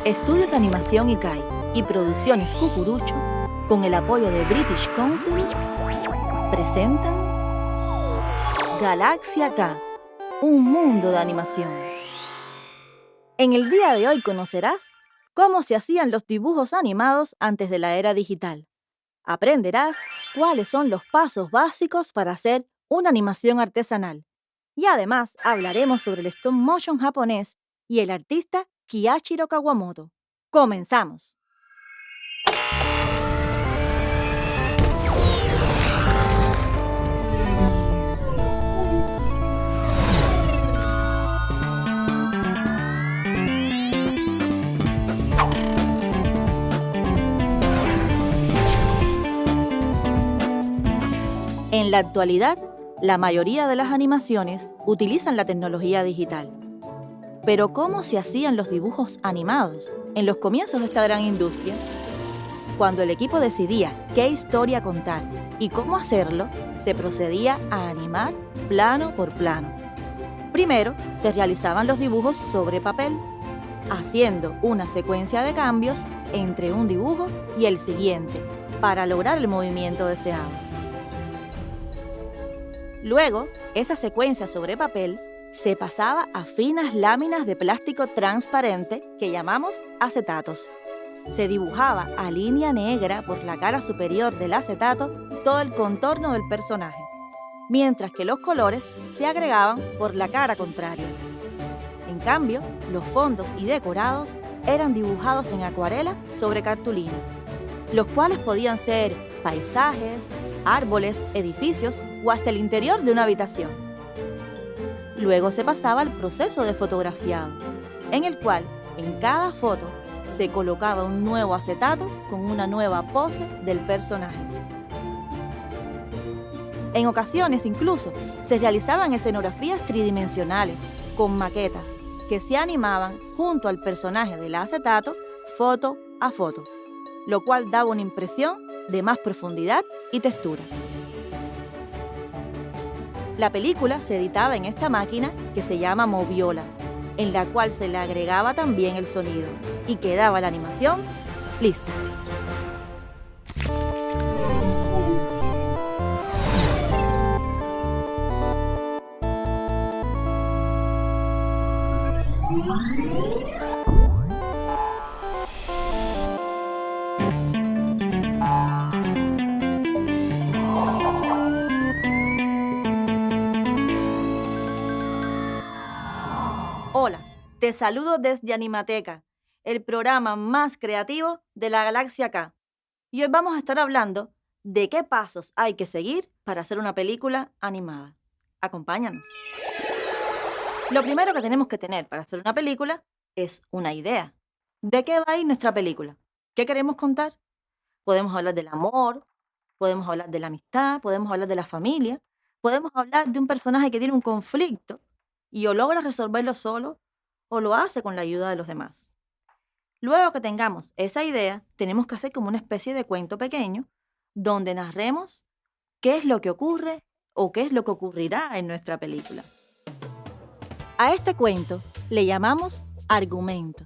Estudios de Animación ICAI y Producciones Cucurucho, con el apoyo de British Council, presentan Galaxia K, un mundo de animación. En el día de hoy conocerás cómo se hacían los dibujos animados antes de la era digital. Aprenderás cuáles son los pasos básicos para hacer una animación artesanal. Y además hablaremos sobre el stop motion japonés y el artista Kiichiro Kawamoto. ¡Comenzamos! En la actualidad, la mayoría de las animaciones utilizan la tecnología digital. Pero ¿cómo se hacían los dibujos animados en los comienzos de esta gran industria? Cuando el equipo decidía qué historia contar y cómo hacerlo, se procedía a animar plano por plano. Primero, se realizaban los dibujos sobre papel, haciendo una secuencia de cambios entre un dibujo y el siguiente para lograr el movimiento deseado. Luego, esa secuencia sobre papel se pasaba a finas láminas de plástico transparente que llamamos acetatos. Se dibujaba a línea negra por la cara superior del acetato todo el contorno del personaje, mientras que los colores se agregaban por la cara contraria. En cambio, los fondos y decorados eran dibujados en acuarela sobre cartulina, los cuales podían ser paisajes, árboles, edificios o hasta el interior de una habitación. Luego se pasaba al proceso de fotografiado, en el cual en cada foto se colocaba un nuevo acetato con una nueva pose del personaje. En ocasiones incluso se realizaban escenografías tridimensionales con maquetas que se animaban junto al personaje del acetato foto a foto, lo cual daba una impresión de más profundidad y textura. La película se editaba en esta máquina que se llama Moviola, en la cual se le agregaba también el sonido y quedaba la animación lista. Hola, te saludo desde Animateca, el programa más creativo de la Galaxia K. Y hoy vamos a estar hablando de qué pasos hay que seguir para hacer una película animada. Acompáñanos. Lo primero que tenemos que tener para hacer una película es una idea. ¿De qué va a ir nuestra película? ¿Qué queremos contar? Podemos hablar del amor, podemos hablar de la amistad, podemos hablar de la familia, podemos hablar de un personaje que tiene un conflicto y o logra resolverlo solo o lo hace con la ayuda de los demás. Luego que tengamos esa idea, tenemos que hacer como una especie de cuento pequeño donde narremos qué es lo que ocurre o qué es lo que ocurrirá en nuestra película. A este cuento le llamamos argumento,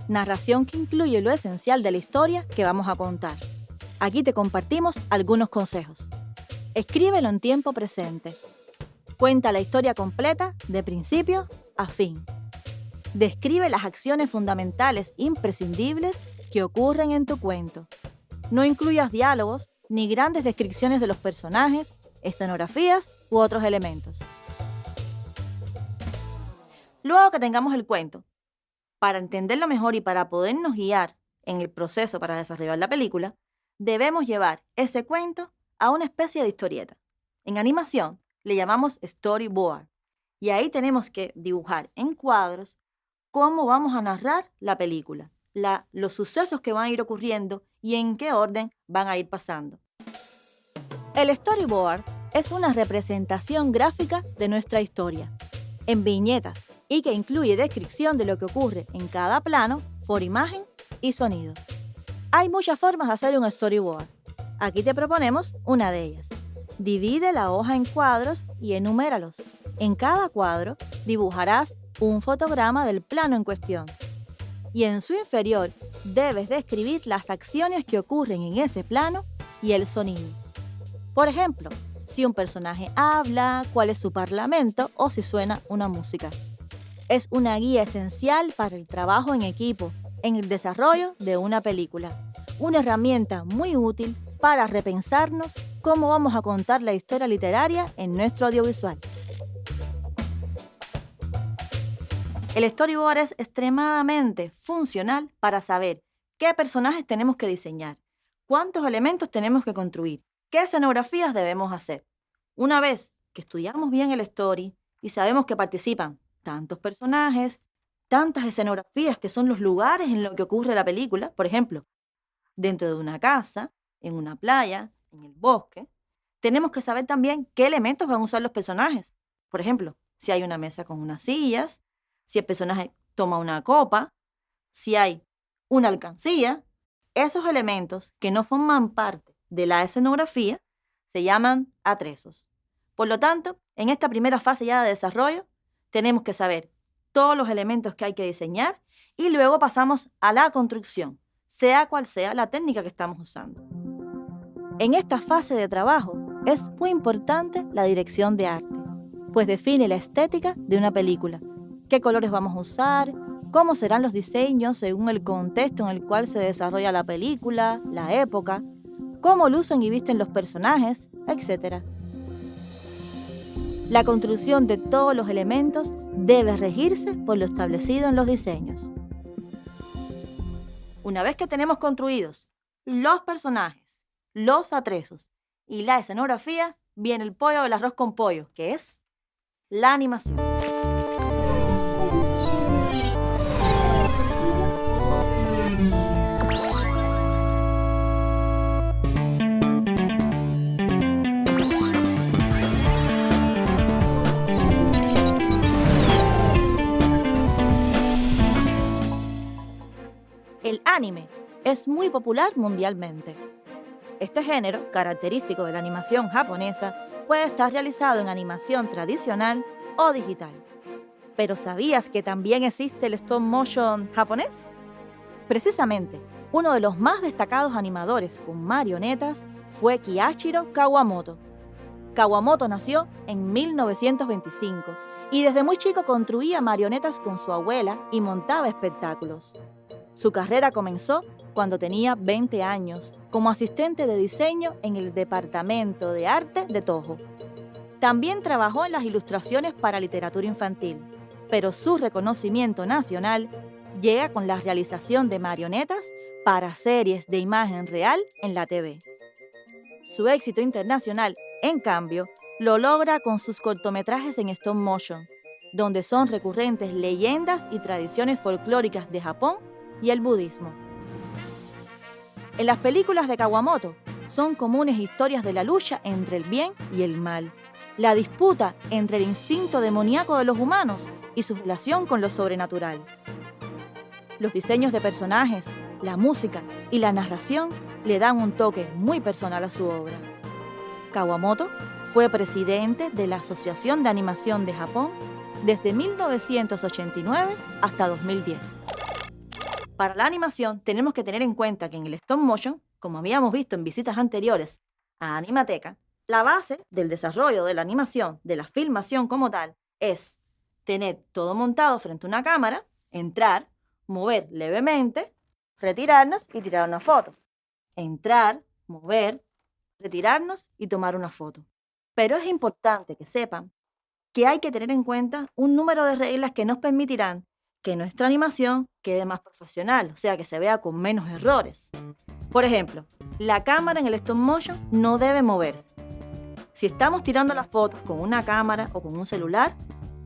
narración que incluye lo esencial de la historia que vamos a contar. Aquí te compartimos algunos consejos. Escríbelo en tiempo presente. Cuenta la historia completa de principio a fin. Describe las acciones fundamentales imprescindibles que ocurren en tu cuento. No incluyas diálogos ni grandes descripciones de los personajes, escenografías u otros elementos. Luego que tengamos el cuento, para entenderlo mejor y para podernos guiar en el proceso para desarrollar la película, debemos llevar ese cuento a una especie de historieta. En animación le llamamos storyboard y ahí tenemos que dibujar en cuadros cómo vamos a narrar la película, los sucesos que van a ir ocurriendo y en qué orden van a ir pasando. El storyboard es una representación gráfica de nuestra historia, en viñetas, y que incluye descripción de lo que ocurre en cada plano por imagen y sonido. Hay muchas formas de hacer un storyboard. Aquí te proponemos una de ellas. Divide la hoja en cuadros y enuméralos. En cada cuadro dibujarás un fotograma del plano en cuestión. y en su inferior debes describir las acciones que ocurren en ese plano y el sonido. Por ejemplo, si un personaje habla, cuál es su parlamento o si suena una música. Es una guía esencial para el trabajo en equipo, en el desarrollo de una película. Una herramienta muy útil para repensarnos cómo vamos a contar la historia literaria en nuestro audiovisual. El storyboard es extremadamente funcional para saber qué personajes tenemos que diseñar, cuántos elementos tenemos que construir, qué escenografías debemos hacer. Una vez que estudiamos bien el story y sabemos que participan tantos personajes, tantas escenografías que son los lugares en los que ocurre la película, por ejemplo, dentro de una casa, en una playa, en el bosque, tenemos que saber también qué elementos van a usar los personajes. Por ejemplo, si hay una mesa con unas sillas, si el personaje toma una copa, si hay una alcancía. Esos elementos que no forman parte de la escenografía se llaman atrezos. Por lo tanto, en esta primera fase ya de desarrollo, tenemos que saber todos los elementos que hay que diseñar y luego pasamos a la construcción, sea cual sea la técnica que estamos usando. En esta fase de trabajo es muy importante la dirección de arte, pues define la estética de una película, qué colores vamos a usar, cómo serán los diseños según el contexto en el cual se desarrolla la película, la época, cómo lucen y visten los personajes, etc. La construcción de todos los elementos debe regirse por lo establecido en los diseños. Una vez que tenemos construidos los personajes, los atrezos y la escenografía, viene el pollo del arroz con pollo, que es la animación. El anime es muy popular mundialmente. Este género, característico de la animación japonesa, puede estar realizado en animación tradicional o digital. ¿Pero sabías que también existe el stop motion japonés? Precisamente, uno de los más destacados animadores con marionetas fue Kiichiro Kawamoto. Kawamoto nació en 1925 y desde muy chico construía marionetas con su abuela y montaba espectáculos. Su carrera comenzó cuando tenía 20 años, como asistente de diseño en el Departamento de Arte de Toho. También trabajó en las ilustraciones para literatura infantil, pero su reconocimiento nacional llega con la realización de marionetas para series de imagen real en la TV. Su éxito internacional, en cambio, lo logra con sus cortometrajes en stop motion, donde son recurrentes leyendas y tradiciones folclóricas de Japón y el budismo. En las películas de Kawamoto son comunes historias de la lucha entre el bien y el mal, la disputa entre el instinto demoníaco de los humanos y su relación con lo sobrenatural. Los diseños de personajes, la música y la narración le dan un toque muy personal a su obra. Kawamoto fue presidente de la Asociación de Animación de Japón desde 1989 hasta 2010. Para la animación tenemos que tener en cuenta que en el stop motion, como habíamos visto en visitas anteriores a Animateca, la base del desarrollo de la animación, de la filmación como tal, es tener todo montado frente a una cámara, entrar, mover levemente, retirarnos y tirar una foto. Entrar, mover, retirarnos y tomar una foto. Pero es importante que sepan que hay que tener en cuenta un número de reglas que nos permitirán que nuestra animación quede más profesional, o sea, que se vea con menos errores. Por ejemplo, la cámara en el stop motion no debe moverse. Si estamos tirando las fotos con una cámara o con un celular,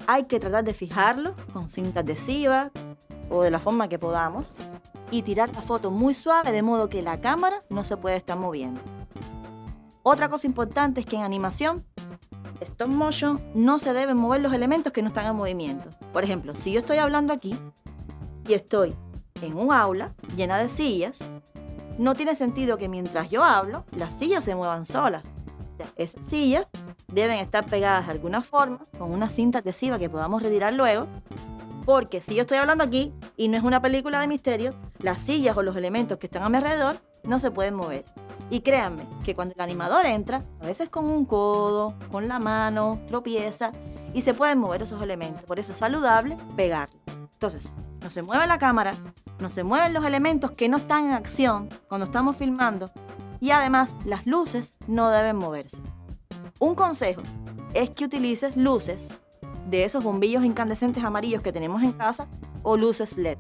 hay que tratar de fijarlo con cinta adhesiva o de la forma que podamos y tirar la foto muy suave de modo que la cámara no se puede estar moviendo. Otra cosa importante es que en animación stop motion no se deben mover los elementos que no están en movimiento. Por ejemplo, si yo estoy hablando aquí y estoy en un aula llena de sillas, no tiene sentido que mientras yo hablo, las sillas se muevan solas. O sea, esas sillas deben estar pegadas de alguna forma con una cinta adhesiva que podamos retirar luego Porque si yo estoy hablando aquí y no es una película de misterio, las sillas o los elementos que están a mi alrededor no se pueden mover. Y créanme que cuando el animador entra, a veces con un codo, con la mano, tropieza y se pueden mover esos elementos. Por eso es saludable pegarlo. Entonces, no se mueve la cámara, no se mueven los elementos que no están en acción cuando estamos filmando y además las luces no deben moverse. Un consejo es que utilices luces de esos bombillos incandescentes amarillos que tenemos en casa o luces LED.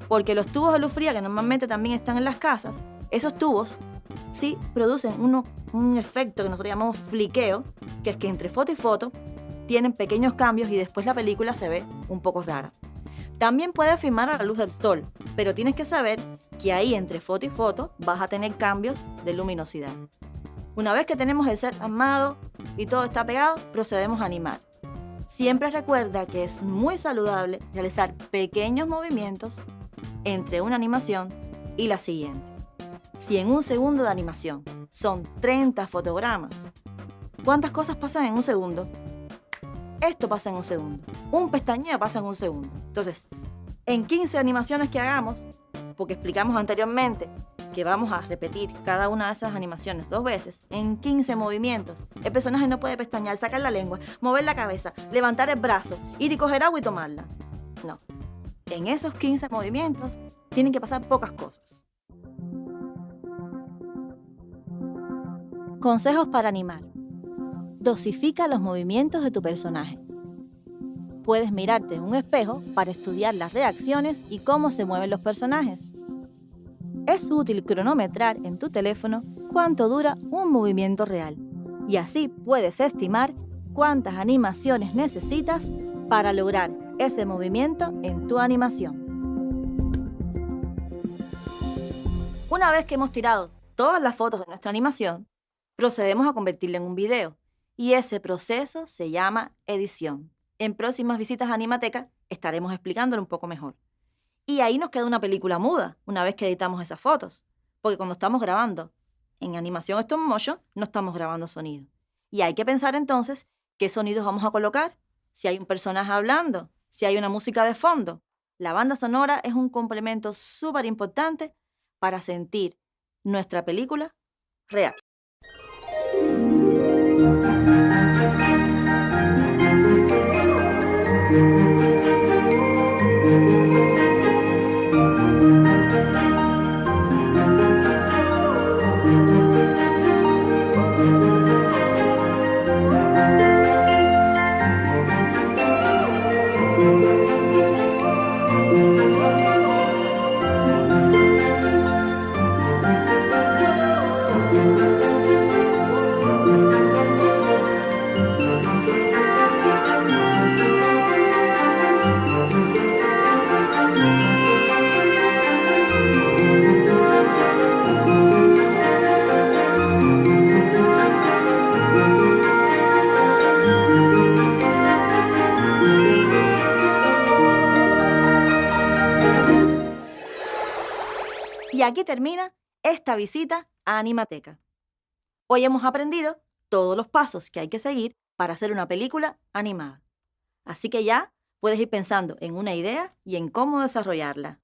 Porque los tubos de luz fría que normalmente también están en las casas, esos tubos sí producen un efecto que nosotros llamamos fliqueo, que es que entre foto y foto tienen pequeños cambios y después la película se ve un poco rara. También puedes filmar a la luz del sol, pero tienes que saber que ahí entre foto y foto vas a tener cambios de luminosidad. Una vez que tenemos el set armado y todo está pegado, procedemos a animar. Siempre recuerda que es muy saludable realizar pequeños movimientos entre una animación y la siguiente. Si en un segundo de animación son 30 fotogramas, ¿cuántas cosas pasan en un segundo? Esto pasa en un segundo. Un pestañeo pasa en un segundo. Entonces, en 15 animaciones que hagamos, porque explicamos anteriormente que vamos a repetir cada una de esas animaciones 2 veces, en 15 movimientos, el personaje no puede pestañear, sacar la lengua, mover la cabeza, levantar el brazo, ir y coger agua y tomarla. No. En esos 15 movimientos tienen que pasar pocas cosas. Consejos para animar. Dosifica los movimientos de tu personaje. Puedes mirarte en un espejo para estudiar las reacciones y cómo se mueven los personajes. Es útil cronometrar en tu teléfono cuánto dura un movimiento real y así puedes estimar cuántas animaciones necesitas para lograr ese movimiento en tu animación. Una vez que hemos tirado todas las fotos de nuestra animación, procedemos a convertirla en un video y ese proceso se llama edición. En próximas visitas a Animateca estaremos explicándolo un poco mejor. Y ahí nos queda una película muda, una vez que editamos esas fotos. Porque cuando estamos grabando en animación stop motion, no estamos grabando sonido. Y hay que pensar entonces qué sonidos vamos a colocar, si hay un personaje hablando, si hay una música de fondo. La banda sonora es un complemento súper importante para sentir nuestra película real. Y aquí termina esta visita a Animateca. Hoy hemos aprendido todos los pasos que hay que seguir para hacer una película animada. Así que ya puedes ir pensando en una idea y en cómo desarrollarla.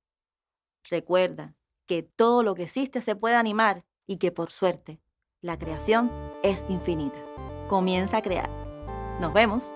Recuerda que todo lo que existe se puede animar y que por suerte la creación es infinita. Comienza a crear. Nos vemos.